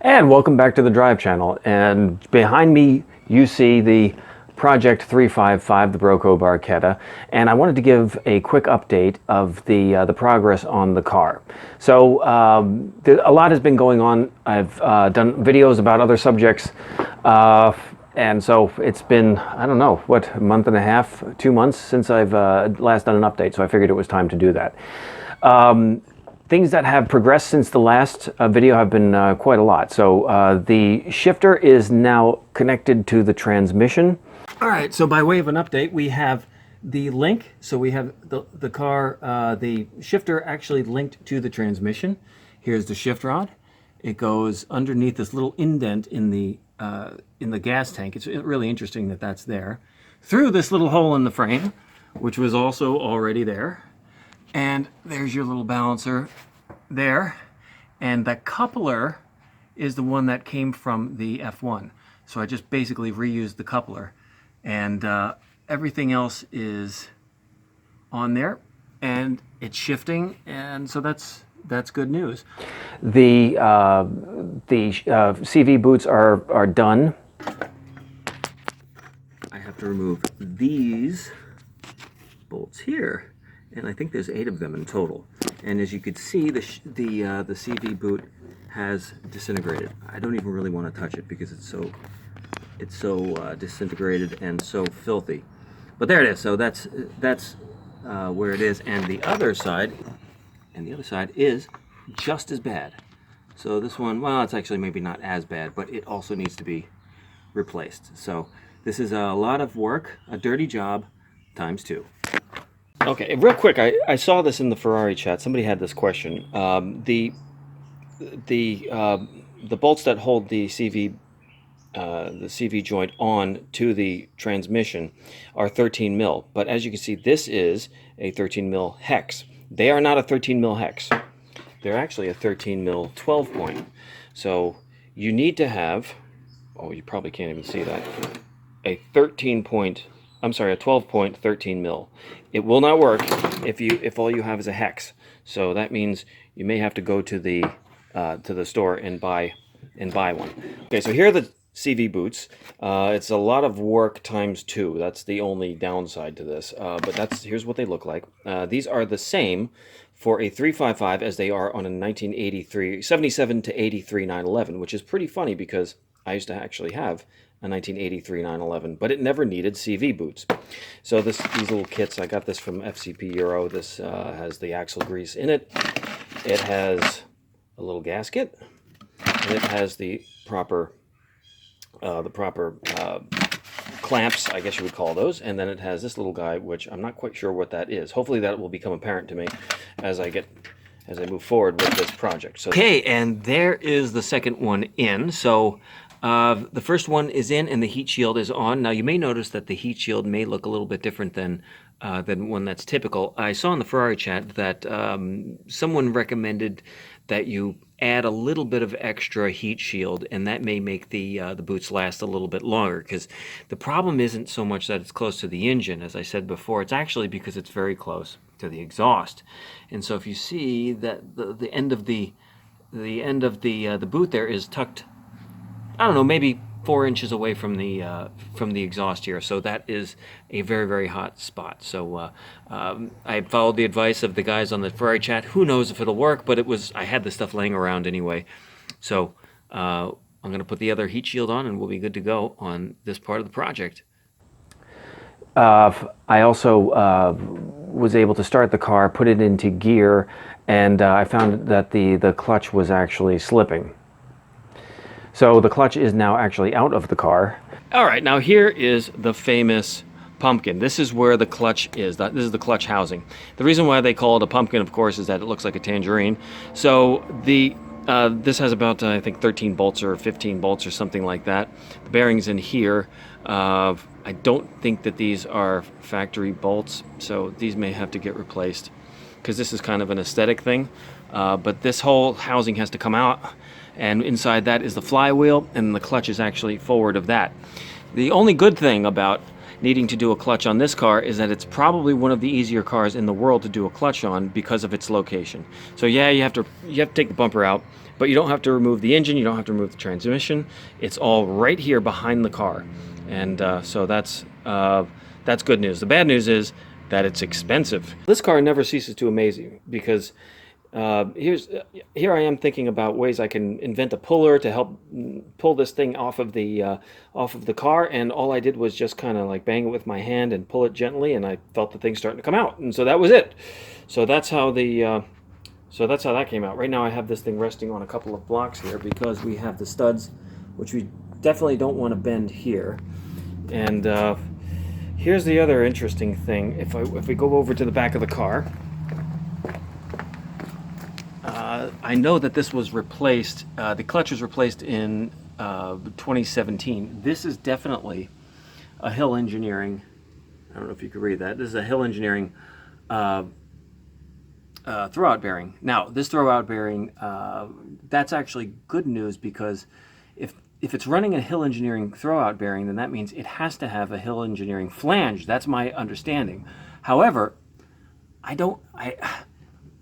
And welcome back to the Drive channel. And behind me you see the Project 355, the Broco Barchetta, and I wanted to give a quick update of the progress on the car. So a lot has been going on. I've done videos about other subjects, and so it's been, I don't know, what, a month and a half, 2 months since I've last done an update, so I figured it was time to do that. Things that have progressed since the last video have been quite a lot. So the shifter is now connected to the transmission. All right, so by way of an update, we have the link. So we have the car, the shifter actually linked to the transmission. Here's the shift rod. It goes underneath this little indent in the gas tank. It's really interesting that that's there. Through this little hole in the frame, which was also already there. And there's your little balancer there. And the coupler is the one that came from the F1. So I just basically reused the coupler. And everything else is on there. And it's shifting. And so that's good news. The CV boots are done. I have to remove these bolts here. And I think there's 8 of them in total. And as you can see, the CV boot has disintegrated. I don't even really want to touch it because it's so disintegrated and so filthy. But there it is. So that's where it is. And the other side is just as bad. So this one, well, it's actually maybe not as bad, but it also needs to be replaced. So this is a lot of work, a dirty job, times 2. Okay, real quick, I saw this in the Ferrari chat. Somebody had this question. The bolts that hold the CV joint on to the transmission are 13 mil. But as you can see, this is a 13 mil hex. They are not a 13 mil hex. They're actually a 13 mil 12 point. So you need to have, oh, you probably can't even see that, a 12 point 13 mil. It will not work if all you have is a hex. So that means you may have to go to the store and buy one. Okay, so here are the CV boots. It's a lot of work times 2. That's the only downside to this. But here's what they look like. These are the same for a 355 as they are on a 77 to 83 911, which is pretty funny because I used to actually have a 1983 911, but it never needed CV boots. So these little kits, I got this from FCP Euro. This has the axle grease in it. It has a little gasket, and it has the proper clamps, I guess you would call those. And then it has this little guy, which I'm not quite sure what that is. Hopefully that will become apparent to me as I move forward with this project. So, okay, and there is the second one in. So the first one is in and the heat shield is on. Now you may notice that the heat shield may look a little bit different than one that's typical. I saw in the Ferrari chat that someone recommended that you add a little bit of extra heat shield, and that may make the boots last a little bit longer, because the problem isn't so much that it's close to the engine, as I said before. It's actually because it's very close to the exhaust. And so if you see that the end of the boot there is tucked, I don't know, maybe 4 inches away from the exhaust here. So that is a very, very hot spot. So I followed the advice of the guys on the Ferrari chat. Who knows if it'll work, but I had this stuff laying around anyway. So I'm going to put the other heat shield on and we'll be good to go on this part of the project. I also was able to start the car, put it into gear, and I found that the clutch was actually slipping. So the clutch is now actually out of the car. All right, now here is the famous pumpkin. This is where the clutch is. This is the clutch housing. The reason why they call it a pumpkin, of course, is that it looks like a tangerine. So this has about, I think, 13 bolts or 15 bolts or something like that. The bearings in here. I don't think that these are factory bolts, so these may have to get replaced because this is kind of an aesthetic thing. But this whole housing has to come out. And inside that is the flywheel, and the clutch is actually forward of that. The only good thing about needing to do a clutch on this car is that it's probably one of the easier cars in the world to do a clutch on because of its location. So yeah, you have to take the bumper out, but you don't have to remove the engine, you don't have to remove the transmission. It's all right here behind the car. And so that's good news. The bad news is that it's expensive. This car never ceases to amaze you because here I am thinking about ways I can invent a puller to help pull this thing off of the car, and all I did was just kind of like bang it with my hand and pull it gently, and I felt the thing starting to come out, and so that was it. So that's how that came out. Right now I have this thing resting on a couple of blocks here because we have the studs, which we definitely don't want to bend here. And here's the other interesting thing. If we go over to the back of the car, I know that this was replaced, the clutch was replaced in 2017. This is definitely a Hill Engineering, I don't know if you can read that, this is a Hill Engineering throwout bearing. Now, this throwout bearing, that's actually good news because if it's running a Hill Engineering throwout bearing, then that means it has to have a Hill Engineering flange. That's my understanding. However,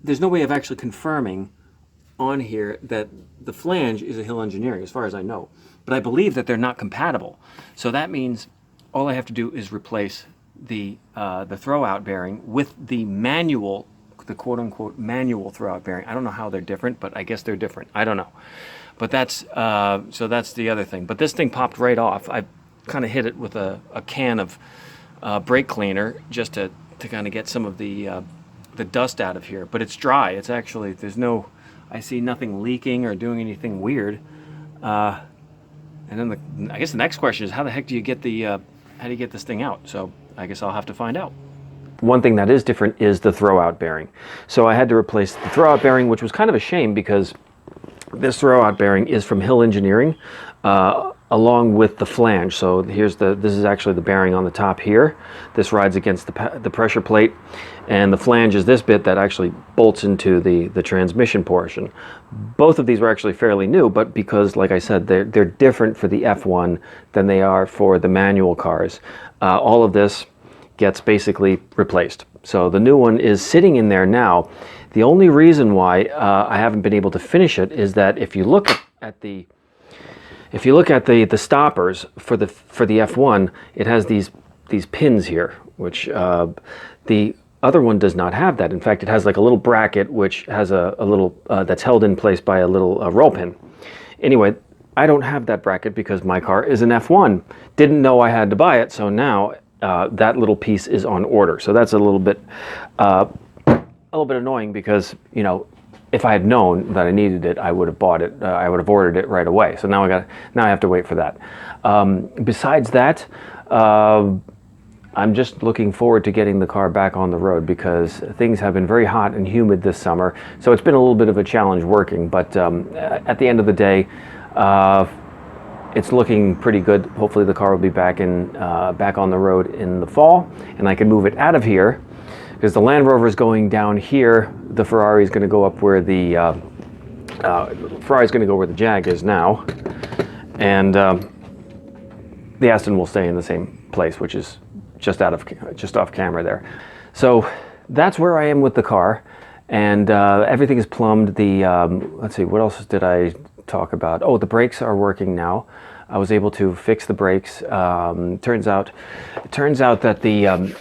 there's no way of actually confirming on here that the flange is a Hill Engineering, as far as I know. But I believe that they're not compatible. So that means all I have to do is replace the throwout bearing with the manual, the quote-unquote manual throwout bearing. I don't know how they're different, but I guess they're different. I don't know. But that's so that's the other thing. But this thing popped right off. I kind of hit it with a can of brake cleaner just to kind of get some of the dust out of here. But it's dry. It's actually, I see nothing leaking or doing anything weird. And then I guess the next question is, how the heck do you get how do you get this thing out? So I guess I'll have to find out. One thing that is different is the throwout bearing. So I had to replace the throwout bearing, which was kind of a shame because this throwout bearing is from Hill Engineering, along with the flange. So this is actually the bearing on the top here. This rides against the pressure plate, and the flange is this bit that actually bolts into the transmission portion. Both of these were actually fairly new, but because, like I said, they're different for the F1 than they are for the manual cars. All of this gets basically replaced. So the new one is sitting in there now. The only reason why I haven't been able to finish it is that if you look at the stoppers for the F1, it has these pins here, which the other one does not have that. In fact, it has like a little bracket which has a little that's held in place by a little roll pin. Anyway, I don't have that bracket because my car is an F1. Didn't know I had to buy it, so now that little piece is on order. So that's a little bit annoying because, you know, if I had known that I needed it, I would have bought it. I would have ordered it right away. So now I have to wait for that. Besides that, I'm just looking forward to getting the car back on the road because things have been very hot and humid this summer. So it's been a little bit of a challenge working. But at the end of the day, it's looking pretty good. Hopefully the car will be back on the road in the fall, and I can move it out of here because the Land Rover is going down here. The Ferrari is going to go up where the Jag is now, and the Aston will stay in the same place, which is just off camera there. So that's where I am with the car, and everything is plumbed. Let's see, what else did I talk about? Oh, the brakes are working now. I was able to fix the brakes. Turns out that the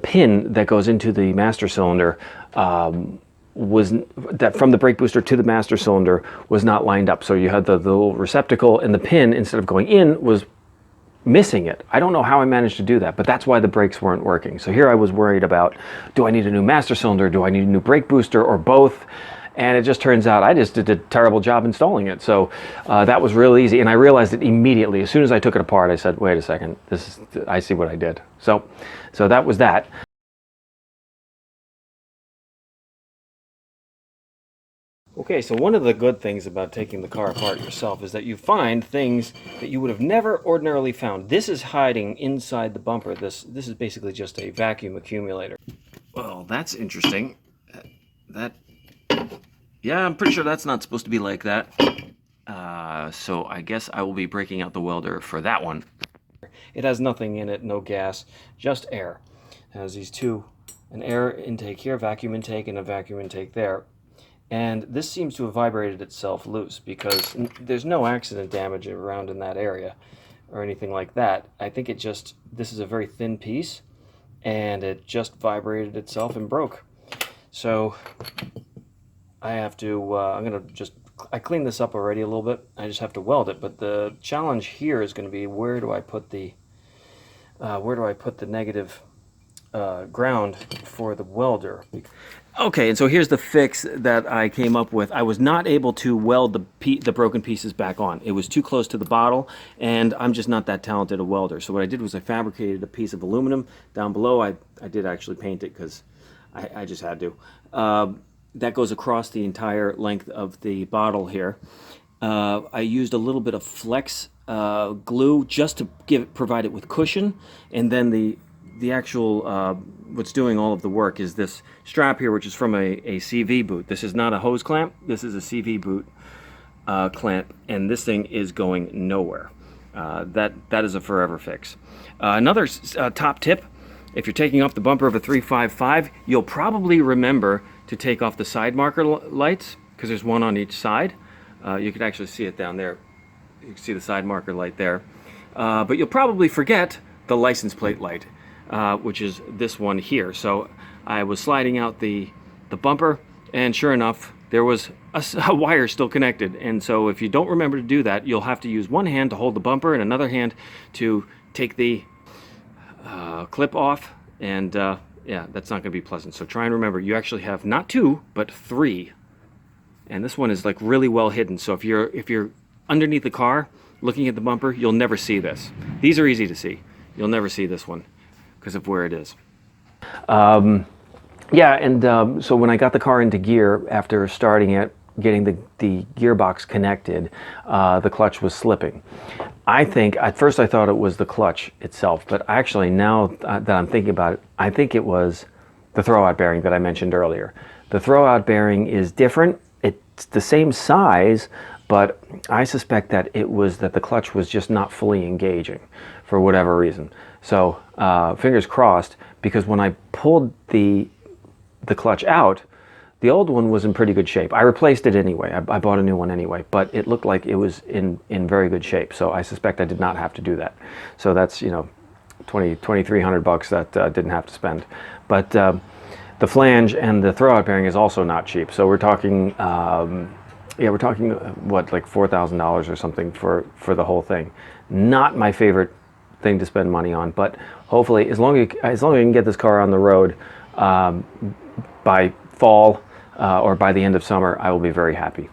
pin that goes into the master cylinder that from the brake booster to the master cylinder was not lined up. So you had the little receptacle, and the pin, instead of going in, was missing it. I don't know how I managed to do that, but that's why the brakes weren't working. So here I was worried about, do I need a new master cylinder? Do I need a new brake booster, or both? And it just turns out I just did a terrible job installing it. So that was real easy. And I realized it immediately. As soon as I took it apart, I said, wait a second, I see what I did. So that was that. Okay, so one of the good things about taking the car apart yourself is that you find things that you would have never ordinarily found. This is hiding inside the bumper. This is basically just a vacuum accumulator. Well, that's interesting. Yeah, I'm pretty sure that's not supposed to be like that. So I guess I will be breaking out the welder for that one. It has nothing in it, no gas, just air. It has these two, an air intake here, vacuum intake, and a vacuum intake there. And this seems to have vibrated itself loose because there's no accident damage around in that area or anything like that. I think it just, this is a very thin piece, and it just vibrated itself and broke. So I have to, I cleaned this up already a little bit. I just have to weld it. But the challenge here is going to be, where do I put the negative ground for the welder? Okay, and so here's the fix that I came up with. I was not able to weld the broken pieces back on. It was too close to the bottle, and I'm just not that talented a welder. So what I did was I fabricated a piece of aluminum down below. I did actually paint it because I just had to. That goes across the entire length of the bottle here. I used a little bit of flex glue just to provide it with cushion, and then the actual what's doing all of the work is this strap here, which is from a CV boot. This is not a hose clamp. This is a CV boot clamp, and this thing is going nowhere. That is a forever fix. Another top tip: if you're taking off the bumper of a 355, you'll probably remember to take off the side marker lights, because there's one on each side. You can actually see it down there. You can see the side marker light there. But you'll probably forget the license plate light, which is this one here. So I was sliding out the bumper, and sure enough, there was a wire still connected. And so if you don't remember to do that, you'll have to use one hand to hold the bumper and another hand to take the clip off, and yeah, that's not going to be pleasant. So try and remember, you actually have not 2 but 3, and this one is like really well hidden. So if you're underneath the car looking at the bumper, you'll never see this. These are easy to see. You'll never see this one because of where it is. Yeah, and so when I got the car into gear after starting it, getting the gearbox connected, the clutch was slipping. I think, at first I thought it was the clutch itself, but actually now that I'm thinking about it, I think it was the throwout bearing that I mentioned earlier. The throwout bearing is different. It's the same size, but I suspect that it was that the clutch was just not fully engaging for whatever reason. So fingers crossed, because when I pulled the clutch out, the old one was in pretty good shape. I replaced it anyway. I bought a new one anyway, but it looked like it was in very good shape. So I suspect I did not have to do that. So that's, you know, $2,300 that didn't have to spend. But the flange and the throwout bearing is also not cheap. So we're talking, yeah, we're talking what, like $4,000 or something for the whole thing. Not my favorite thing to spend money on, but hopefully, as long as you can get this car on the road by fall. Or by the end of summer, I will be very happy.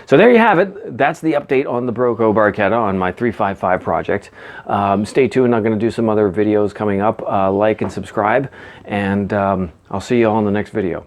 So there you have it. That's the update on the Broco Barchetta on my 355 project. Stay tuned. I'm going to do some other videos coming up. Like and subscribe, and I'll see you all in the next video.